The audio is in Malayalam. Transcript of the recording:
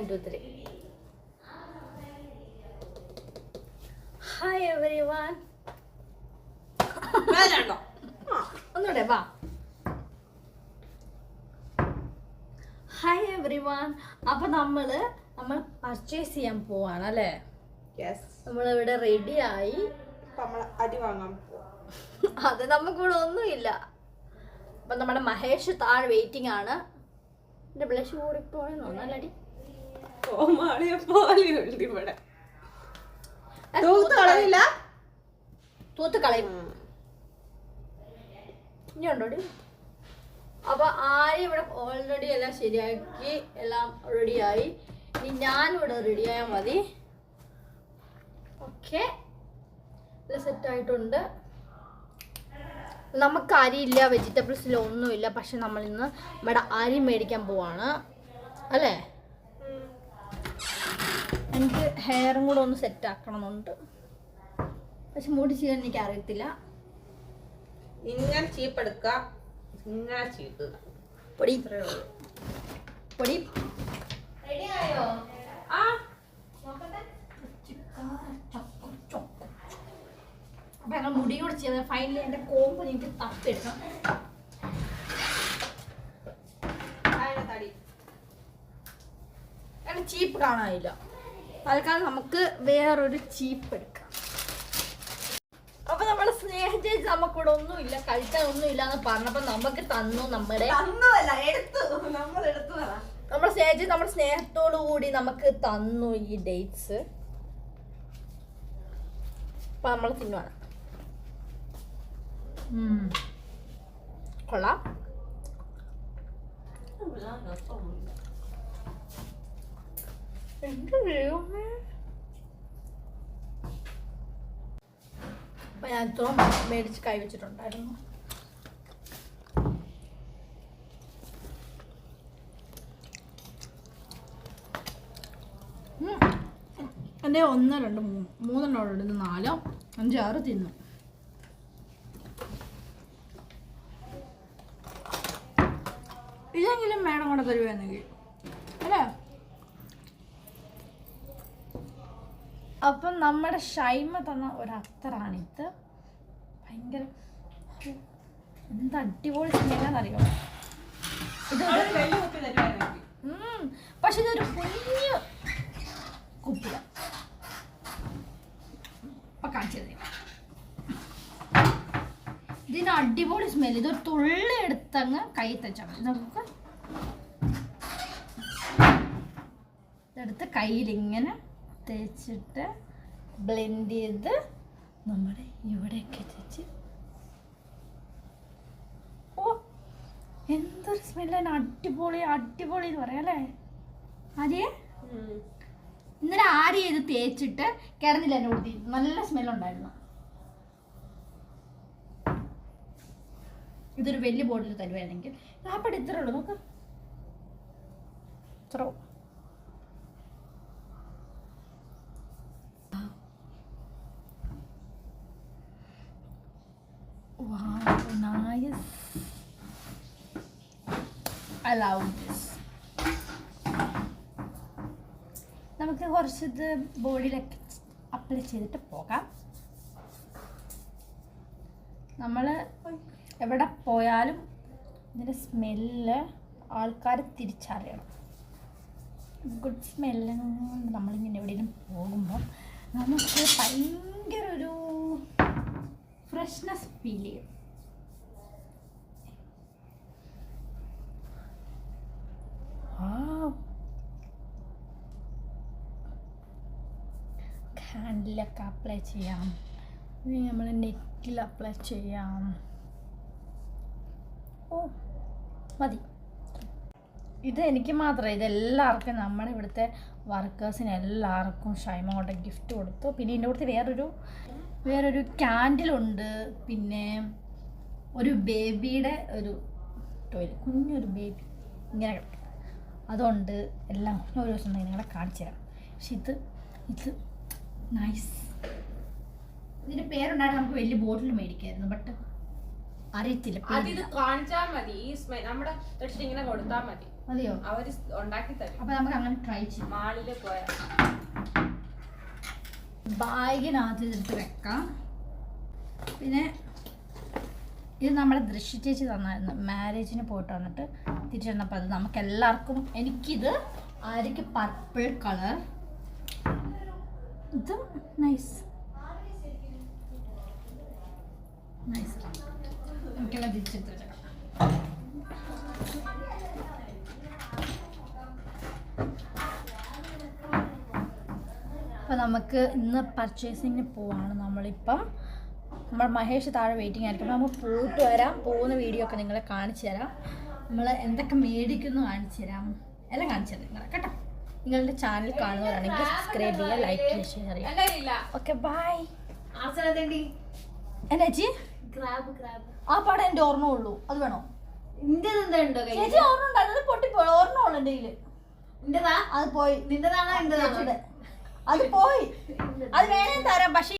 2 3. Hi everyone. ഒന്നുകൂടെ വാ. Hi every one. അപ്പം നമ്മൾ പർച്ചേസ് ചെയ്യാൻ പോവാണ് അല്ലേ? നമ്മളിവിടെ റെഡിയായി അരി വാങ്ങാൻ അത് നമുക്കിവിടെ ഒന്നുമില്ല. അപ്പം നമ്മുടെ മഹേഷ് താഴെ വെയിറ്റിംഗ് ആണ്. എൻ്റെ ബ്ലഷ് കൂടിപ്പോയെന്ന് തോന്നല്ലടി. ഇവിടെ തൂത്ത് കളയും. ഇനി ഉണ്ടോടി? അപ്പൊ ആരും ഇവിടെ ഓൾറെഡി എല്ലാം ശരിയാക്കി എല്ലാം റെഡിയായി. ഇനി ഞാനിവിടെ റെഡിയായാൽ മതി. ഓക്കെ, സെറ്റായിട്ടുണ്ട്. നമുക്ക് അരിയില്ല, വെജിറ്റബിൾസിൽ ഒന്നുമില്ല. പക്ഷെ നമ്മളിന്ന് നമ്മുടെ അരി മേടിക്കാൻ പോവാണ് അല്ലേ? എനിക്ക് ഹെയറും കൂടെ ഒന്ന് സെറ്റ് ആക്കണമെന്നുണ്ട്. പക്ഷെ മുടി ചെയ്യാൻ എനിക്ക് അറിയത്തില്ല. ഇങ്ങനെ ചീപ്പെടുക്കുക, ഇങ്ങനെ ചീട്ടുക. പൊടി പൊടി റെഡിയായോ? ആ അപ്പൊ ഞങ്ങൾ മുടി കൂടെ ചെയ്യാം. ഫൈനലി എന്റെ കോമ്പ് എനിക്ക് തപ്പെടുക്കാം. അങ്ങനെ ചീപ്പ് കാണാനില്ല. തൽക്കാലം നമുക്ക് വേറൊരു ചീപ്പ് എടുക്കാം. അപ്പൊ നമ്മുടെ സ്നേഹചേച്ചി നമുക്കിവിടെ ഒന്നുമില്ല, കഴിക്കാൻ ഒന്നുമില്ല എന്ന് പറഞ്ഞപ്പോ നമുക്ക് തന്നു. നമ്മുടെ സ്നേഹചേച്ചി നമ്മുടെ സ്നേഹത്തോടു കൂടി നമുക്ക് തന്നു ഈ ഡേറ്റ്സ്. അപ്പൊ നമ്മൾ തിന്നുവാണ്. കൊള്ളാം. അപ്പൊ ഞാൻ ഇത്രയും മേടിച്ച് കൈവച്ചിട്ടുണ്ടായിരുന്നു. എൻ്റെ 1 2 3 3 4 5 6 തിന്നു. ഇതെങ്കിലും വേണം കൂടെ തരുവാണെങ്കിൽ അല്ലേ? അപ്പം നമ്മുടെ ഷൈമ തന്ന ഒരത്തറാണിത്. ഭയങ്കര എന്ത് അടിപൊളി സ്മെല്ലാന്നറിയോ ഇത്. പക്ഷെ ഇതൊരു കുഞ്ഞു കുപ്പില. അപ്പൊ കാണിച്ചു തരാം. ഇതിന് അടിപൊളി സ്മെല്ല്. ഇതൊരു തുള്ളി എടുത്തങ്ങ് കൈ തച്ചാൽ മതി. നമുക്ക് ഇതെടുത്ത് കയ്യിലിങ്ങനെ തേച്ചിട്ട് ബ്ലെൻഡ് ചെയ്ത് നമ്മുടെ ഇവിടെയൊക്കെ തേച്ച്. ഓ എന്തൊരു സ്മെല്ലാണ്. അടിപൊളി അടിപൊളി എന്ന് പറയാം അല്ലേ? ആര്യെ ഇന്നലെ ആര്യ ഇത് തേച്ചിട്ട് കിടന്നില്ല എൻ്റെ കൂട്ടി. നല്ല സ്മെല്ലുണ്ടായിരുന്നു. ഇതൊരു വലിയ ബോട്ടിൽ തരുവാണെങ്കിൽ കാപ്പടി ഇത്ര ഉള്ളു. നോക്ക് ഇത്ര. Wow, nice. I love this. നമുക്ക് കുറച്ചിത് ബോഡിയിലൊക്കെ അപ്ലൈ ചെയ്തിട്ട് പോകാം. നമ്മൾ എവിടെ പോയാലും ഇതിൻ്റെ സ്മെല്ല് ആൾക്കാർ തിരിച്ചറിയണം. Good smell. നമ്മളിങ്ങനെ എവിടെയെങ്കിലും പോകുമ്പോൾ നമുക്ക് ഭയങ്കര ഒരു ഫ്രഷ്നെസ് ഫീൽ ചെയ്യും. ഹാൻഡിലൊക്കെ അപ്ലൈ ചെയ്യാം. നമ്മൾ നെക്കിൽ അപ്ലൈ ചെയ്യാം. ഓ മതി. ഇത് എനിക്ക് മാത്രമേ, ഇതെല്ലാവർക്കും നമ്മുടെ ഇവിടുത്തെ വർക്കേഴ്സിന് എല്ലാവർക്കും ഷൈമ കൊണ്ട് ഗിഫ്റ്റ് കൊടുത്തു. പിന്നെ ഇതിൻ്റെ കൂടെ വേറൊരു ക്യാൻഡിലുണ്ട്. പിന്നെ ഒരു ബേബിയുടെ ഒരു ടോയ്ലറ്റ്, കുഞ്ഞൊരു ബേബി ഇങ്ങനെ കിടക്കും. അതുകൊണ്ട് എല്ലാം ഓരോ ദിവസം നിങ്ങളെ കാണിച്ചു തരാം. പക്ഷെ ഇത് നൈസ്. ഇതിൻ്റെ പേരുണ്ടായിട്ട് നമുക്ക് വലിയ ബോട്ടിൽ മേടിക്കായിരുന്നു. ബട്ട് അറിയത്തില്ല. കാണിച്ചാൽ മതി. ഈ നമ്മുടെ ഇങ്ങനെ കൊടുത്താൽ മതി. മതിയോ? അവര് ഉണ്ടാക്കി തരും. അപ്പൊ നമുക്ക് അങ്ങനെ ട്രൈ ചെയ്യാം. മാളില് പോയ ബാഗിനകത്ത് എടുത്ത് വെക്കാം. പിന്നെ ഇത് നമ്മുടെ ദൃശ്യ ചേച്ചി തന്നായിരുന്നു, മാരേജിന് പോയിട്ട് വന്നിട്ട് തിരിച്ചു വന്നപ്പോൾ. അത് നമുക്ക് എല്ലാവർക്കും, എനിക്കിത്, ആര്യക്ക് പർപ്പിൾ കളർ, ഇതും നൈസ് നൈസ്. നമുക്കെല്ലാം തിരിച്ചെടുത്ത് വെച്ചേക്കാം. അപ്പോൾ നമുക്ക് ഇന്ന് പർച്ചേസിങ്ങിന് പോവാണ് നമ്മളിപ്പം. നമ്മൾ മഹേഷ് താഴെ വെയിറ്റിംഗ് ആയിരിക്കും. നമ്മൾ പോയിട്ട് വരാം. പോകുന്ന വീഡിയോ ഒക്കെ നിങ്ങളെ കാണിച്ചു തരാം. നമ്മൾ എന്തൊക്കെ മേടിക്കുന്നു കാണിച്ചു തരാം, എല്ലാം കാണിച്ചു തരാം നിങ്ങളെ കേട്ടോ. നിങ്ങളുടെ ചാനൽ കാണുന്നവരാണെങ്കിൽ സബ്സ്ക്രൈബ് ചെയ്യുക, ലൈക്ക് ചെയ്യുക, ഷെയർ ചെയ്യുക. Okay bye. എന്നാ ചേച്ചി ആ പടം എൻ്റെ ഓർമ്മ ഉള്ളൂ, അത് വേണോ? ചേച്ചി ഓർമ്മ ഉണ്ടായിരുന്നു, പൊട്ടിപ്പോയി. ഓർമ്മ ഉള്ളു എൻ്റെ കയ്യില്. അത് പോയി. അത് പോയി. അത് വേണേ തരാം, പക്ഷേ